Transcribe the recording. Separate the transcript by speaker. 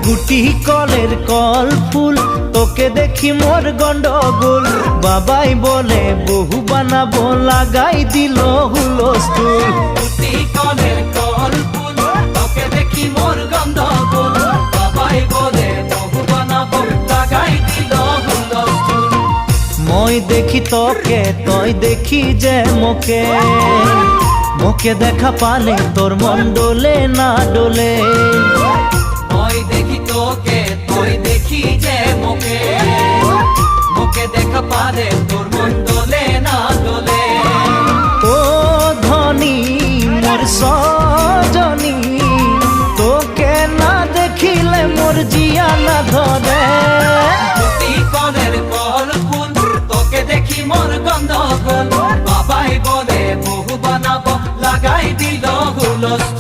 Speaker 1: গুটি কলের কল ফুল, তোকে দেখি মোর গন্ডগোল। বাবাই বলে বহু বানাবো, লাগাই দিল হুলস্থুল।
Speaker 2: গুটি কলের কল ফুল, তোকে দেখি মোর গন্ডগোল। বাবাই বলে বহু বানাবো, লাগাই দিল হুলস্থুল।
Speaker 1: মই দেখি তোকে, তই দেখি যে মোকে, মোকে দেখা পালে তোর মন ডোলে না ডোলে।
Speaker 2: মই দেখি তোকে, তুই দেখি যে মোকে, মোকে দেখা পারে তোর মন দোলে না দোলে।
Speaker 1: ও ধনী মোর সজনী, তোকে না দেখিলে মোর জিয়া না ধরে।
Speaker 2: গুটি কলের কল ফুল, তোকে দেখি মোর গন্ডগোল। বাবাই বলে বহু বানাবো, লাগাই দিল হুলস্থুল।